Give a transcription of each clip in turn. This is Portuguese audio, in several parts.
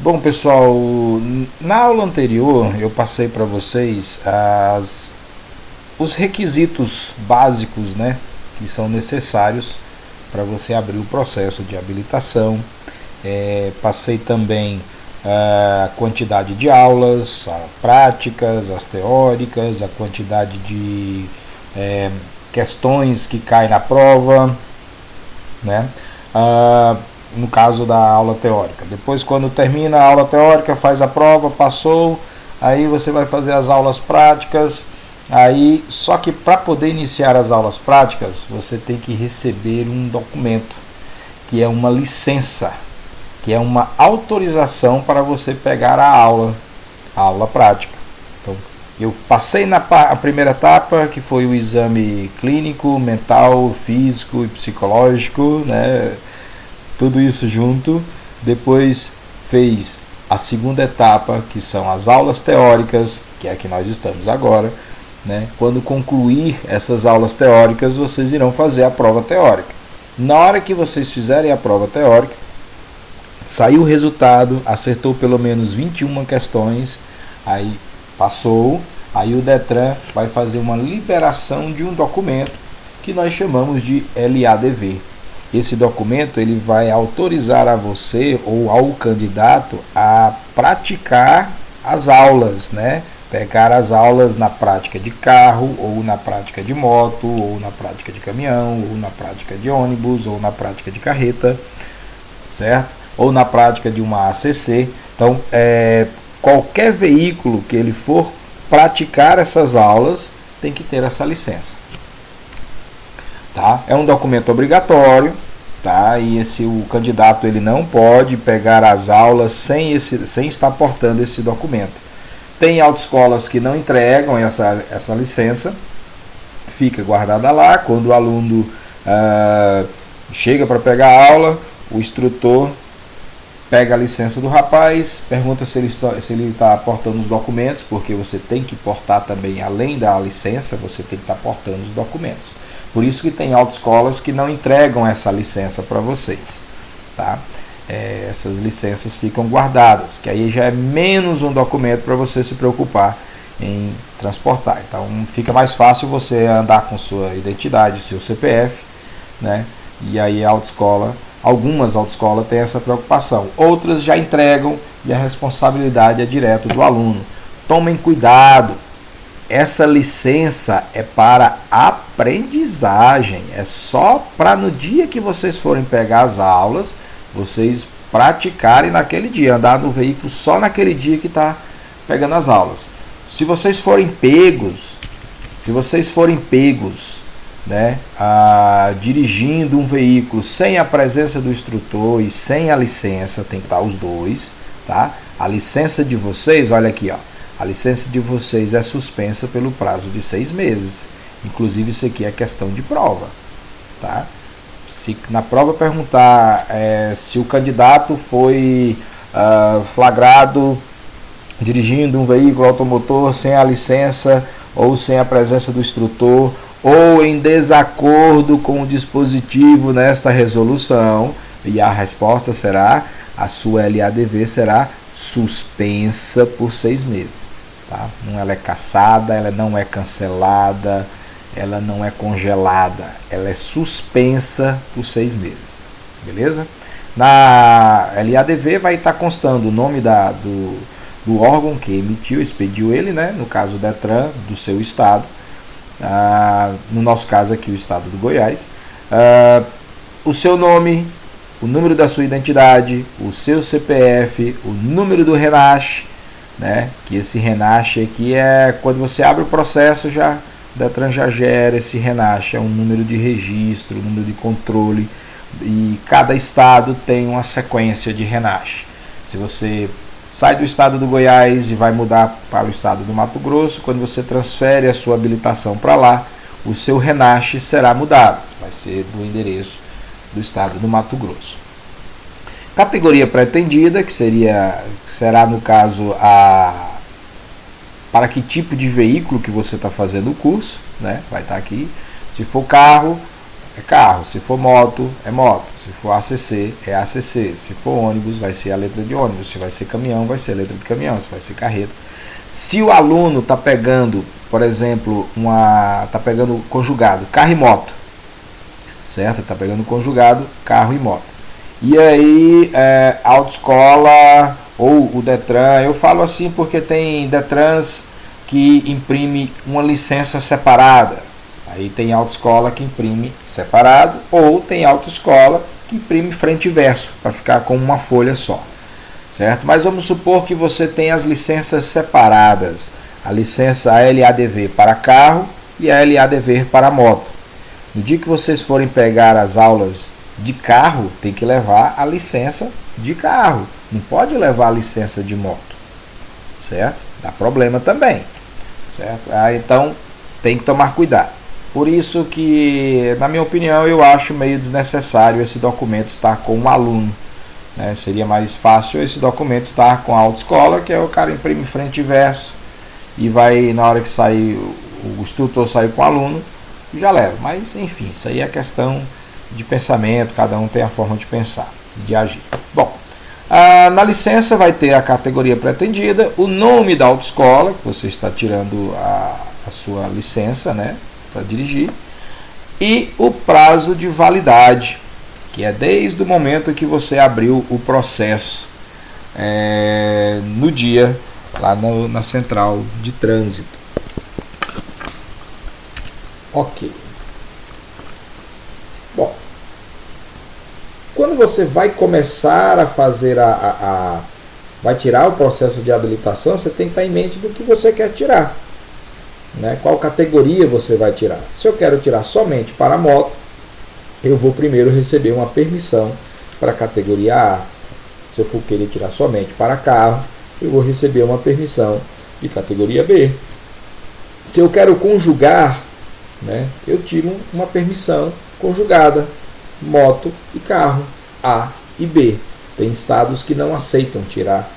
Bom, pessoal, na aula anterior eu passei para vocês os requisitos básicos, né, que são necessários para você abrir o processo de habilitação. Passei também a quantidade de aulas, as práticas, as teóricas, a quantidade de questões que caem na prova, né? No caso da aula teórica. Depois, quando termina a aula teórica, faz a prova, passou, aí você vai fazer as aulas práticas. Aí, só que para poder iniciar as aulas práticas, você tem que receber um documento, que é uma licença, que é uma autorização para você pegar a aula prática. Então, eu passei na primeira etapa, que foi o exame clínico, mental, físico e psicológico, né? Tudo isso junto. Depois fez a segunda etapa, que são as aulas teóricas, que é a que nós estamos agora, né? Quando concluir essas aulas teóricas, vocês irão fazer a prova teórica. Na hora que vocês fizerem a prova teórica, saiu o resultado, acertou pelo menos 21 questões, aí passou, aí o Detran vai fazer uma liberação de um documento que nós chamamos de LADV. Esse documento ele vai autorizar a você ou ao candidato a praticar as aulas, né? Pegar as aulas na prática de carro, ou na prática de moto, ou na prática de caminhão, ou na prática de ônibus, ou na prática de carreta, certo? Ou na prática de uma ACC. Então, qualquer veículo que ele for praticar essas aulas tem que ter essa licença. Tá? É um documento obrigatório, tá? E o candidato ele não pode pegar as aulas sem estar portando esse documento. Tem autoescolas que não entregam essa licença, fica guardada lá. Quando o aluno chega para pegar a aula, o instrutor pega a licença do rapaz, pergunta se ele está portando os documentos, porque você tem que portar também, além da licença, você tem que estar portando os documentos. Por isso que tem autoescolas que não entregam essa licença para vocês, tá? Essas licenças ficam guardadas, que aí já é menos um documento para você se preocupar em transportar. Então fica mais fácil você andar com sua identidade, seu CPF, né? E aí a autoescola, algumas autoescolas têm essa preocupação, outras já entregam e a responsabilidade é direto do aluno. Tomem cuidado. Essa licença é para aprendizagem, é só para no dia que vocês forem pegar as aulas, vocês praticarem naquele dia, andar no veículo só naquele dia que está pegando as aulas. Se vocês forem pegos, né, dirigindo um veículo sem a presença do instrutor e sem a licença, tem que estar os dois, tá? A licença de vocês, olha aqui, ó. A licença de vocês é suspensa pelo prazo de 6 meses. Inclusive, isso aqui é questão de prova. Tá? Se na prova perguntar se o candidato foi flagrado dirigindo um veículo automotor sem a licença ou sem a presença do instrutor ou em desacordo com o dispositivo nesta resolução, e a resposta será, a sua LADV será suspensa por 6 meses. Tá? Não, ela é cassada, ela não é cancelada, ela não é congelada, ela é suspensa por 6 meses. Beleza? Na LADV vai estar constando o nome do órgão que emitiu, expediu ele, né? No caso o Detran, do seu estado. No nosso caso aqui o estado do Goiás. O seu nome, o número da sua identidade, o seu CPF, o número do RENASH, né? Que esse RENASH aqui é quando você abre o processo, já o Detran já gera esse RENASH, é um número de registro, um número de controle, e cada estado tem uma sequência de RENASH. Se você sai do estado do Goiás e vai mudar para o estado do Mato Grosso, quando você transfere a sua habilitação para lá, o seu RENASH será mudado, vai ser do endereço do estado do Mato Grosso. Categoria pretendida, que será no caso para que tipo de veículo que você está fazendo o curso, né? Vai estar aqui. Se for carro, é carro. Se for moto, é moto. Se for ACC, é ACC. Se for ônibus, vai ser a letra de ônibus. Se vai ser caminhão, vai ser a letra de caminhão. Se vai ser carreta. Se o aluno está pegando, por exemplo, está pegando conjugado, carro e moto, certo? Está pegando conjugado, carro e moto. E aí, a autoescola ou o Detran, eu falo assim porque tem Detrans que imprime uma licença separada. Aí tem autoescola que imprime separado, ou tem autoescola que imprime frente e verso, para ficar com uma folha só. Certo? Mas vamos supor que você tem as licenças separadas. A licença LADV para carro e a LADV para moto. No dia que vocês forem pegar as aulas de carro, tem que levar a licença de carro. Não pode levar a licença de moto. Certo? Dá problema também. Certo? Então tem que tomar cuidado. Por isso que, na minha opinião, eu acho meio desnecessário esse documento estar com um aluno. Seria mais fácil esse documento estar com a autoescola, que é o cara imprime frente e verso e vai, na hora que sair, o instrutor sair com o aluno, já leva. Mas enfim, isso aí é questão de pensamento, cada um tem a forma de pensar, de agir. Bom, na licença vai ter a categoria pretendida, o nome da autoescola, que você está tirando a sua licença, né, para dirigir, e o prazo de validade, que é desde o momento que você abriu o processo no dia, lá na central de trânsito. Ok. Bom, quando você vai começar a fazer vai tirar o processo de habilitação, você tem que estar em mente do que você quer tirar. Né? Qual categoria você vai tirar? Se eu quero tirar somente para moto, eu vou primeiro receber uma permissão para a categoria A. Se eu for querer tirar somente para carro, eu vou receber uma permissão de categoria B. Se eu quero conjugar, né, eu tiro uma permissão conjugada, moto e carro, A e B. Tem estados que não aceitam tirar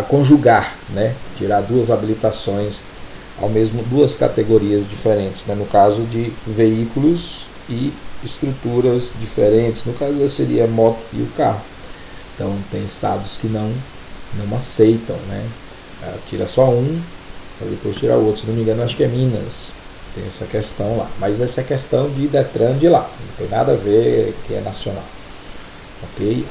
conjugar, né, tirar duas habilitações duas categorias diferentes, né? No caso de veículos e estruturas diferentes, no caso seria a moto e o carro. Então tem estados que não aceitam, né? Tira só um, para depois tirar o outro. Se não me engano, acho que é Minas, tem essa questão lá, mas essa é questão de Detran de lá, não tem nada a ver que é nacional. Ok?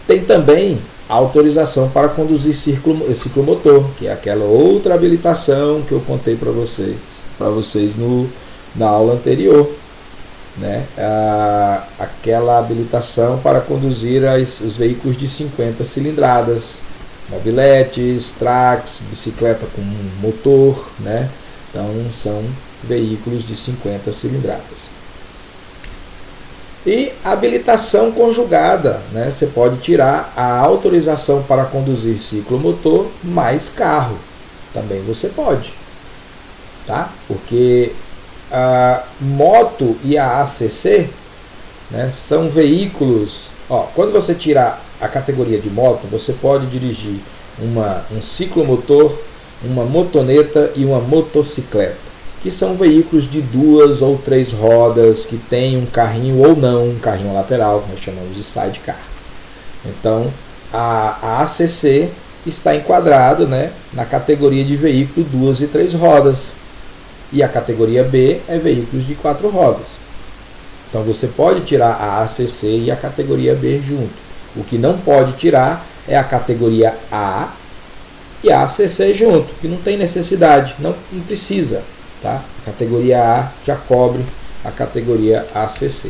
Tem também a autorização para conduzir ciclomotor, que é aquela outra habilitação que eu contei para vocês na aula anterior, né? Aquela habilitação para conduzir os veículos de 50 cilindradas, mobiletes, tracks, bicicleta com motor, né? Então são veículos de 50 cilindradas. E habilitação conjugada, né? Você pode tirar a autorização para conduzir ciclomotor mais carro. Também você pode. Tá? Porque a moto e a ACC, né, são veículos... quando você tirar a categoria de moto, você pode dirigir um ciclomotor, uma motoneta e uma motocicleta, que são veículos de 2 ou 3 rodas, que tem um carrinho ou não, um carrinho lateral, que nós chamamos de sidecar. Então, a ACC está enquadrado, né, na categoria de veículo 2 e 3 rodas. E a categoria B é veículos de 4 rodas. Então, você pode tirar a ACC e a categoria B junto. O que não pode tirar é a categoria A e a ACC junto, que não tem necessidade, não precisa. Tá? A categoria A já cobre a categoria ACC.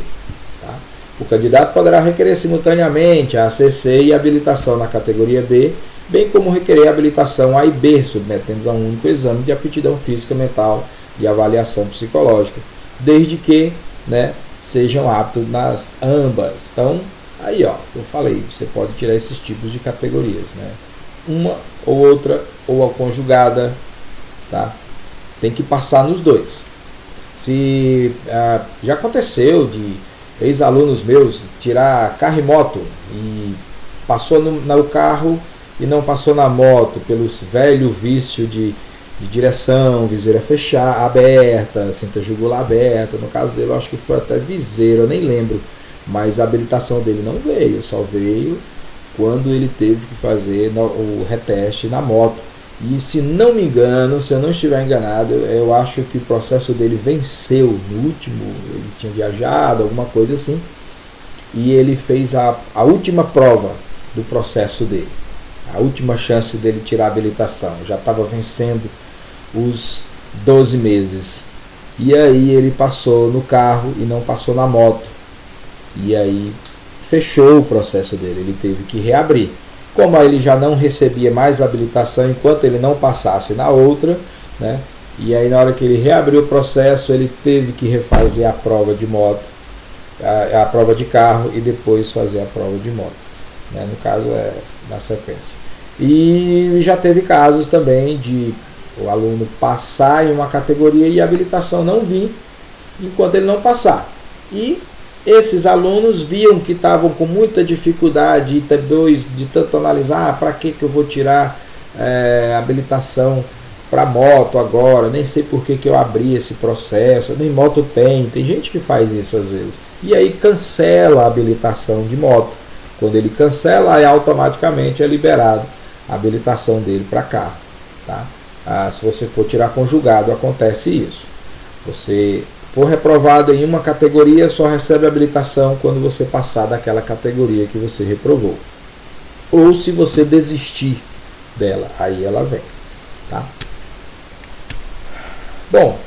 Tá? O candidato poderá requerer simultaneamente a ACC e a habilitação na categoria B, bem como requerer a habilitação A e B, submetendo a um único exame de aptidão física, mental e avaliação psicológica, desde que, né, sejam aptos nas ambas. Então, aí eu falei, você pode tirar esses tipos de categorias, né? Uma ou outra, ou a conjugada, tá? Tem que passar nos dois. Se já aconteceu de ex-alunos meus tirar carro e moto e passou no carro e não passou na moto, pelo velho vício de de direção, viseira fechada, aberta, cinta jugular aberta. No caso dele, eu acho que foi até viseira, eu nem lembro. Mas a habilitação dele não veio, só veio quando ele teve que fazer o reteste na moto. E se não me engano, se eu não estiver enganado, eu acho que o processo dele venceu no último, ele tinha viajado, alguma coisa assim, e ele fez a última prova do processo dele, a última chance dele tirar a habilitação, já estava vencendo os 12 meses, e aí ele passou no carro e não passou na moto, e aí fechou o processo dele, ele teve que reabrir. Como ele já não recebia mais habilitação enquanto ele não passasse na outra, né? E aí na hora que ele reabriu o processo, ele teve que refazer a prova de moto, a prova de carro e depois fazer a prova de moto, né? No caso é na sequência. E já teve casos também de o aluno passar em uma categoria e a habilitação não vir enquanto ele não passar. E esses alunos viam que estavam com muita dificuldade de tanto analisar, para que eu vou tirar habilitação para moto agora, nem sei por que eu abri esse processo, nem moto tem gente que faz isso às vezes, e aí cancela a habilitação de moto. Quando ele cancela, aí automaticamente é liberado a habilitação dele para carro, tá? Se você for tirar conjugado, acontece isso. Você for reprovado em uma categoria, só recebe habilitação quando você passar daquela categoria que você reprovou. Ou se você desistir dela, aí ela vem, tá? Bom,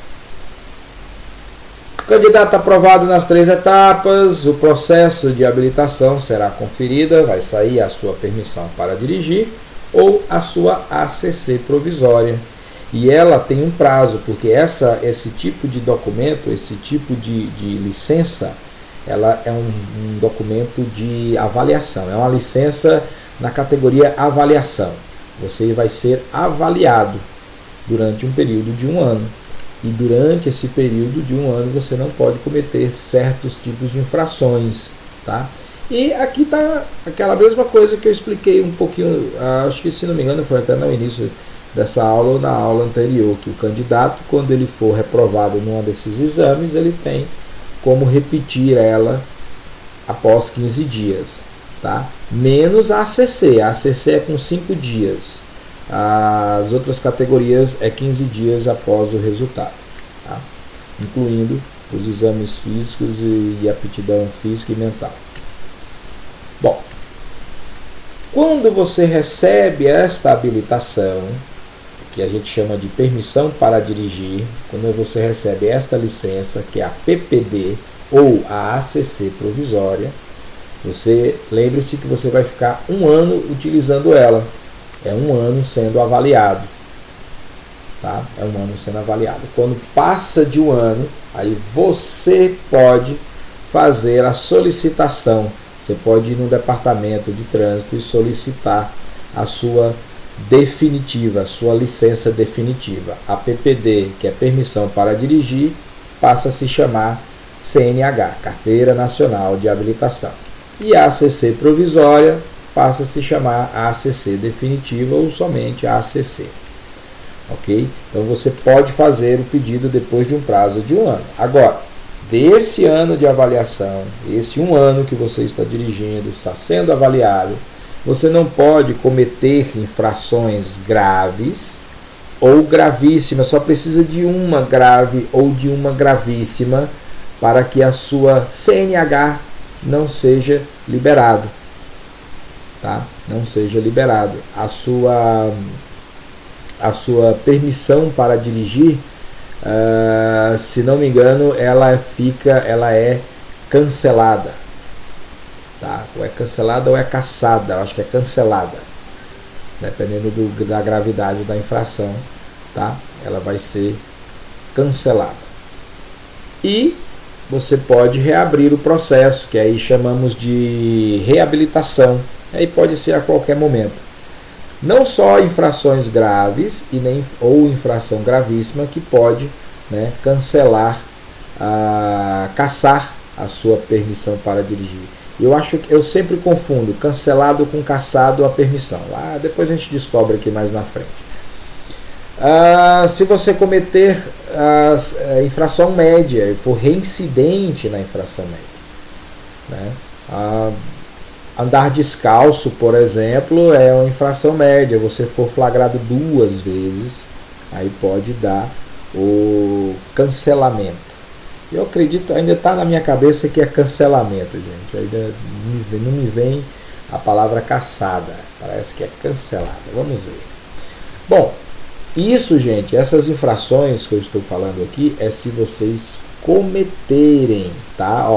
candidato aprovado nas 3 etapas, o processo de habilitação será conferida, vai sair a sua permissão para dirigir ou a sua ACC provisória. E ela tem um prazo, porque esse tipo de documento, esse tipo de licença, ela é um documento de avaliação, é uma licença na categoria avaliação. Você vai ser avaliado durante um período de 1 ano. E durante esse período de 1 ano você não pode cometer certos tipos de infrações, tá? E aqui está aquela mesma coisa que eu expliquei um pouquinho, acho que se não me engano foi até no início dessa aula ou na aula anterior, que o candidato, quando ele for reprovado num desses exames, ele tem como repetir ela após 15 dias, tá? Menos a ACC. A ACC é com 5 dias. As outras categorias é 15 dias após o resultado, tá? Incluindo os exames físicos e aptidão física e mental. Bom, quando você recebe esta habilitação, que a gente chama de permissão para dirigir, quando você recebe esta licença, que é a PPD ou a ACC provisória, você lembre-se que você vai ficar 1 ano utilizando ela. É 1 ano sendo avaliado, tá? É 1 ano sendo avaliado. Quando passa de 1 ano, aí você pode fazer a solicitação. Você pode ir no departamento de trânsito e solicitar a sua definitiva, a sua licença definitiva. A PPD, que é permissão para dirigir, passa a se chamar CNH, Carteira Nacional de Habilitação. E a ACC provisória passa a se chamar ACC definitiva ou somente ACC. Ok? Então você pode fazer o pedido depois de um prazo de 1 ano. Agora, desse ano de avaliação, esse 1 ano que você está dirigindo, está sendo avaliado, você não pode cometer infrações graves ou gravíssimas, só precisa de uma grave ou de uma gravíssima para que a sua CNH não seja liberado, tá? Não seja liberado. A sua permissão para dirigir, se não me engano, ela é cancelada. Tá? Ou é cancelada ou é cassada, acho que é cancelada, dependendo da gravidade da infração, tá? Ela vai ser cancelada. E você pode reabrir o processo, que aí chamamos de reabilitação, aí pode ser a qualquer momento. Não só infrações graves ou infração gravíssima que pode, né, cancelar, cassar a sua permissão para dirigir. Eu sempre confundo cancelado com cassado a permissão. Depois a gente descobre aqui mais na frente. Se você cometer a infração média e for reincidente na infração média, né? Andar descalço, por exemplo, é uma infração média. Você for flagrado 2 vezes, aí pode dar o cancelamento. Eu acredito, ainda está na minha cabeça que é cancelamento, gente. Ainda não me vem a palavra caçada. Parece que é cancelada. Vamos ver. Bom, isso, gente, essas infrações que eu estou falando aqui é se vocês cometerem, tá?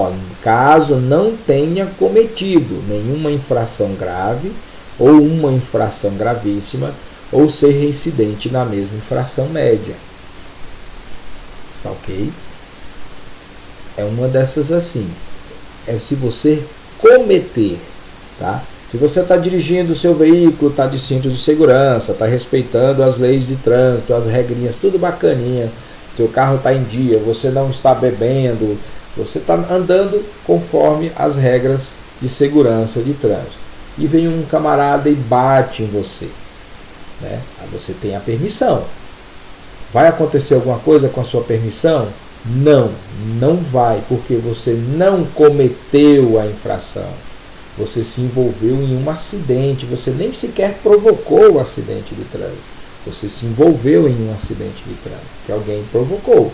Caso não tenha cometido nenhuma infração grave ou uma infração gravíssima ou ser reincidente na mesma infração média. Tá ok? É uma dessas assim. É se você cometer, tá? Se você está dirigindo o seu veículo, está de cinto de segurança, está respeitando as leis de trânsito, as regrinhas, tudo bacaninha, seu carro está em dia, você não está bebendo, você está andando conforme as regras de segurança de trânsito. E vem um camarada e bate em você, né? Aí você tem a permissão. Vai acontecer alguma coisa com a sua permissão? Não, não vai, porque você não cometeu a infração. Você se envolveu em um acidente, você nem sequer provocou o acidente de trânsito. Você se envolveu em um acidente de trânsito, que alguém provocou.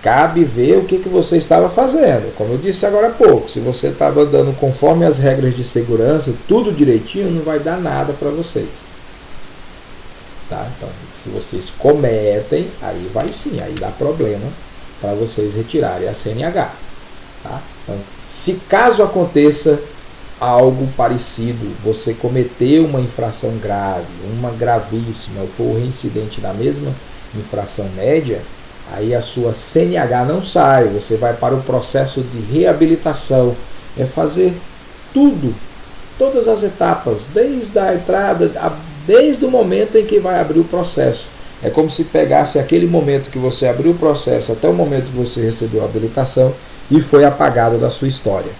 Cabe ver o que você estava fazendo. Como eu disse agora há pouco, se você estava andando conforme as regras de segurança, tudo direitinho, não vai dar nada para vocês. Tá? Então, se vocês cometem, aí vai sim, aí dá problema para vocês retirarem a CNH. Tá? Então, se caso aconteça algo parecido, você cometeu uma infração grave, uma gravíssima, ou for reincidente na mesma infração média, aí a sua CNH não sai, você vai para o processo de reabilitação, é fazer tudo, todas as etapas, desde a entrada, desde o momento em que vai abrir o processo. É como se pegasse aquele momento que você abriu o processo até o momento que você recebeu a habilitação e foi apagado da sua história.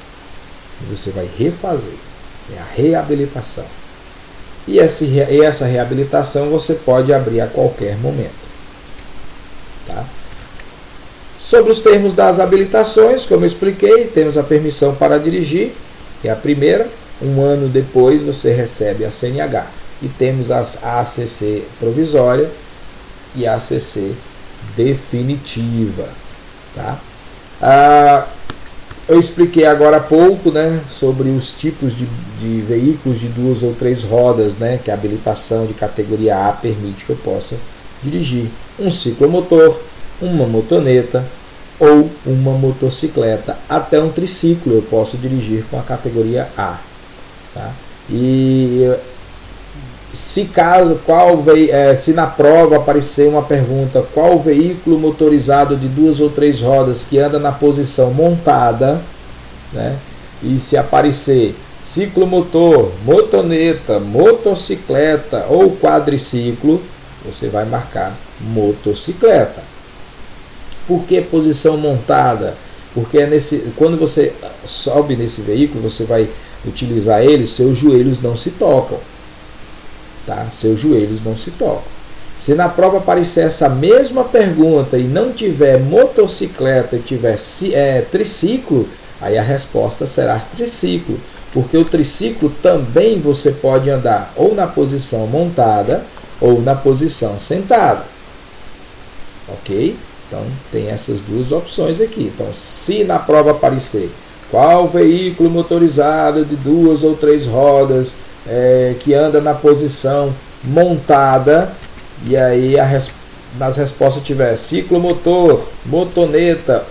Você vai refazer, é a reabilitação. E essa reabilitação você pode abrir a qualquer momento. Tá? Sobre os termos das habilitações, como eu expliquei, temos a permissão para dirigir, que é a primeira. 1 ano depois você recebe a CNH. E temos as ACC provisória e a ACC definitiva. Tá? Eu expliquei agora há pouco, né, sobre os tipos de veículos de 2 ou 3 rodas, né, que a habilitação de categoria A permite que eu possa dirigir. Um ciclomotor, uma motoneta ou uma motocicleta. Até um triciclo eu posso dirigir com a categoria A. Tá? E se na prova aparecer uma pergunta, qual veículo motorizado de 2 ou 3 rodas que anda na posição montada, né? E se aparecer ciclomotor, motoneta, motocicleta ou quadriciclo, você vai marcar motocicleta. Por que posição montada? Porque quando você sobe nesse veículo, você vai utilizar ele, seus joelhos não se tocam. Tá? Seus joelhos não se tocam. Se na prova aparecer essa mesma pergunta e não tiver motocicleta e tiver triciclo, aí a resposta será triciclo, porque o triciclo também você pode andar ou na posição montada ou na posição sentada. Ok? Então tem essas duas opções aqui. Então, se na prova aparecer qual veículo motorizado de 2 ou 3 rodas que anda na posição montada, e aí nas respostas tiver ciclomotor, motoneta,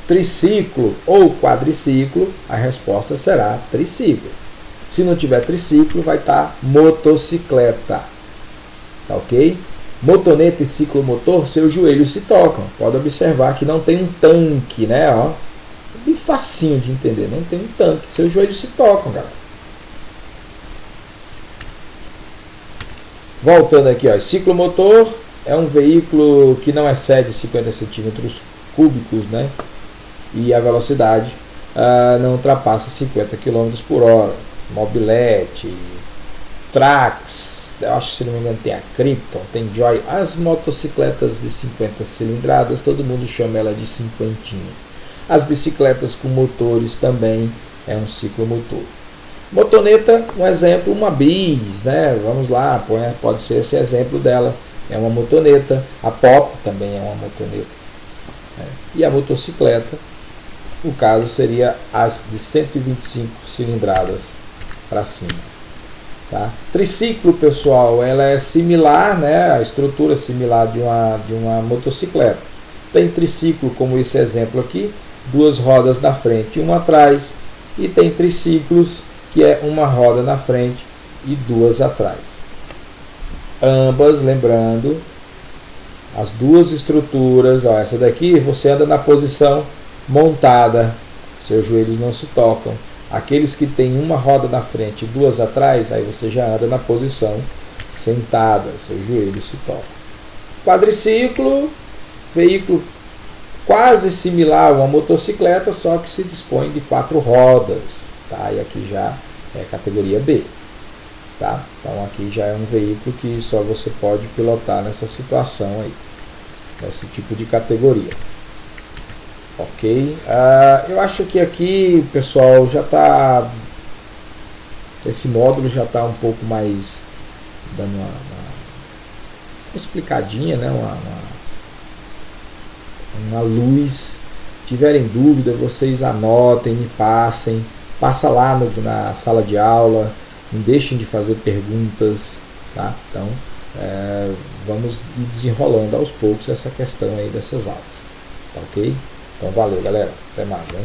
triciclo ou quadriciclo, a resposta será triciclo. Se não tiver triciclo, vai estar motocicleta. Tá ok? Motoneta e ciclomotor, seus joelhos se tocam. Pode observar que não tem um tanque, né? Ó, é bem facinho de entender, não tem um tanque. Seus joelhos se tocam, galera. Voltando aqui, ó, ciclomotor é um veículo que não excede 50 centímetros cúbicos, né? E a velocidade não ultrapassa 50 km por hora. Mobilete, Trax, eu acho que se não me engano tem a Krypton, tem Joy, as motocicletas de 50 cilindradas, todo mundo chama ela de cinquentinha. As bicicletas com motores também é um ciclomotor. Motoneta, um exemplo, uma bis, né? Vamos lá, pode ser esse exemplo dela, é uma motoneta. A Pop também é uma motoneta. Né? E a motocicleta, o caso seria as de 125 cilindradas para cima. Tá? Triciclo, pessoal, ela é similar, né? A estrutura é similar de uma motocicleta. Tem triciclo, como esse exemplo aqui, duas rodas na frente e uma atrás. E tem triciclos que é uma roda na frente e duas atrás. Ambas, lembrando, as duas estruturas, ó, essa daqui você anda na posição montada, seus joelhos não se tocam. Aqueles que tem uma roda na frente e duas atrás, aí você já anda na posição sentada, seus joelhos se tocam. Quadriciclo, veículo quase similar a uma motocicleta, só que se dispõe de 4 rodas, tá? E aqui já é categoria B, tá? Então aqui já é um veículo que só você pode pilotar nessa situação aí, nesse tipo de categoria. Ok? Eu acho que aqui, pessoal, já está, esse módulo já está um pouco mais dando uma explicadinha, né? Uma luz. Se tiverem dúvida, vocês anotem, me passem, passa lá na sala de aula, não deixem de fazer perguntas, tá? Então vamos ir desenrolando aos poucos essa questão aí dessas aulas, tá ok? Então valeu, galera, até mais, né?